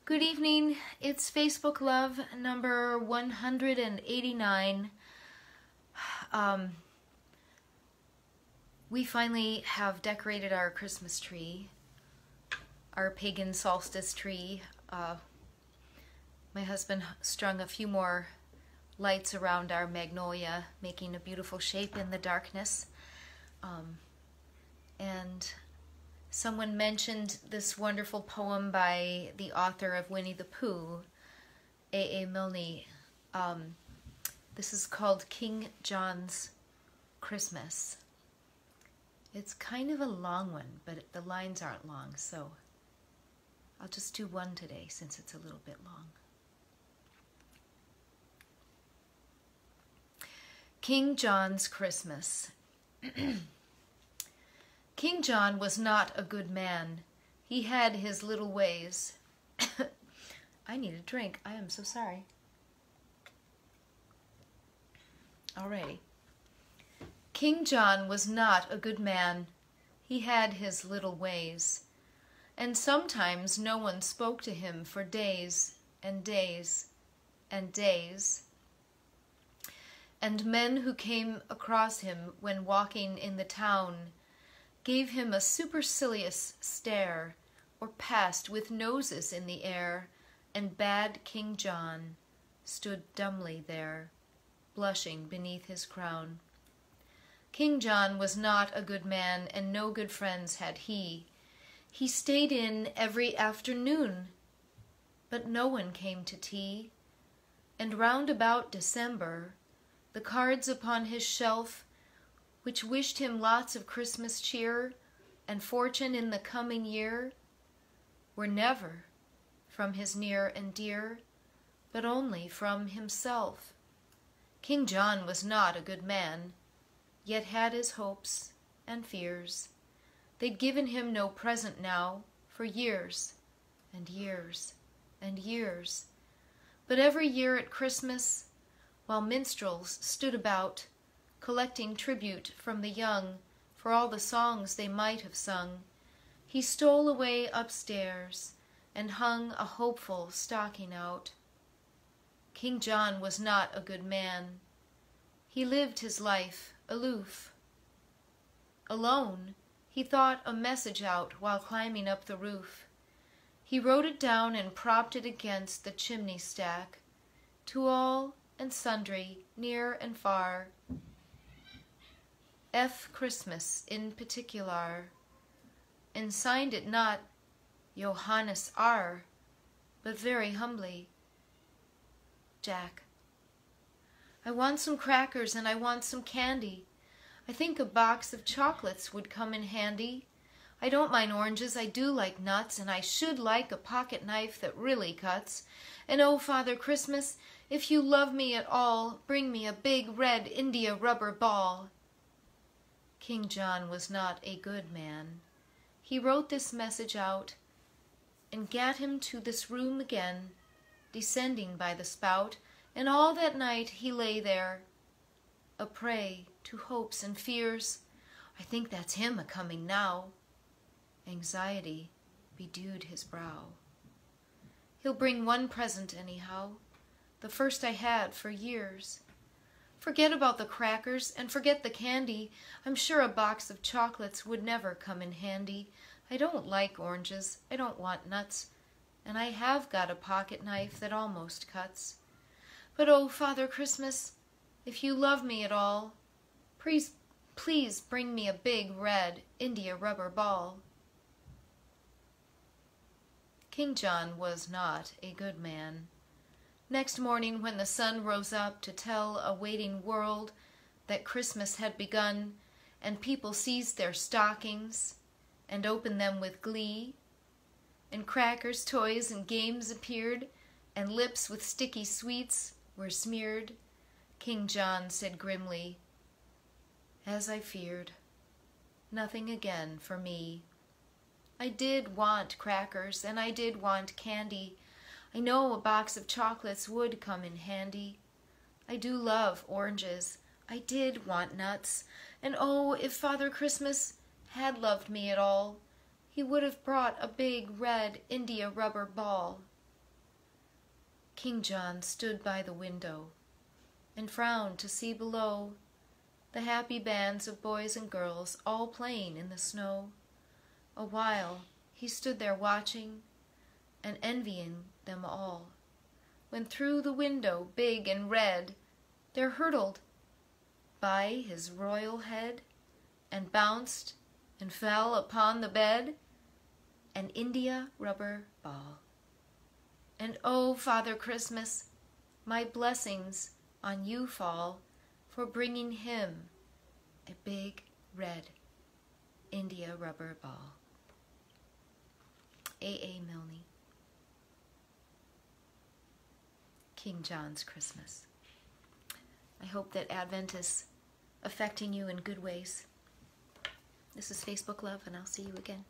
Good evening. It's Facebook Love number 189. We finally have decorated our Christmas tree, our pagan solstice tree. My husband strung a few more lights around our magnolia, making a beautiful shape in the darkness. And someone mentioned this wonderful poem by the author of Winnie the Pooh, A.A.Milne. This is called King John's Christmas. It's kind of a long one, but the lines aren't long, so I'll just do one today since it's a little bit long. King John's Christmas. King John was not a good man. He had his little ways. I need a drink. I am so sorry. Alrighty. King John was not a good man. He had his little ways. And sometimes no one spoke to him for days and days and days. And men who came across him when walking in the town gave him a supercilious stare, or passed with noses in the air, and bad King John stood dumbly there, blushing beneath his crown. King John was not a good man, and no good friends had he. He stayed in every afternoon, but no one came to tea. And round about December, the cards upon his shelf, which wished him lots of Christmas cheer and fortune in the coming year, were never from his near and dear, but only from himself. King John was not a good man, yet had his hopes and fears. They'd given him no present now for years and years and years. But every year at Christmas, while minstrels stood about, collecting tribute from the young for all the songs they might have sung, he stole away upstairs and hung a hopeful stocking out. King John was not a good man. He lived his life aloof. Alone, he thought a message out while climbing up the roof. He wrote it down and propped it against the chimney stack, to all and sundry, near and far, F. Christmas in particular, and signed it not Johannes R., but very humbly, Jack. I want some crackers and I want some candy. I think a box of chocolates would come in handy. I don't mind oranges, I do like nuts, and I should like a pocket knife that really cuts. And oh, Father Christmas, if you love me at all, bring me a big red India rubber ball. King John was not a good man. He wrote this message out, and gat him to this room again, descending by the spout, and all that night he lay there, a prey to hopes and fears. I think that's him a-coming now. Anxiety bedewed his brow. He'll bring one present anyhow, the first I had for years. Forget about the crackers and forget the candy. I'm sure a box of chocolates would never come in handy. I don't like oranges, I don't want nuts, and I have got a pocket knife that almost cuts. But oh, Father Christmas, if you love me at all, please bring me a big red India rubber ball. King John was not a good man. Next morning, when the sun rose up to tell a waiting world that Christmas had begun, and people seized their stockings and opened them with glee, and crackers, toys, and games appeared, and lips with sticky sweets were smeared, King John said grimly, "As I feared, nothing again for me. I did want crackers, and I did want candy. I know a box of chocolates would come in handy. I do love oranges. I did want nuts. And oh, if Father Christmas had loved me at all, he would have brought a big red India rubber ball." King John stood by the window and frowned to see below the happy bands of boys and girls all playing in the snow. A while he stood there watching and envying them all, when through the window big and red there hurtled by his royal head and bounced and fell upon the bed an India rubber ball. And oh, Father Christmas, my blessings on you fall for bringing him a big red India rubber ball. A.A.Milne. King John's Christmas. I hope that Advent is affecting you in good ways. This is Facebook Love, and I'll see you again.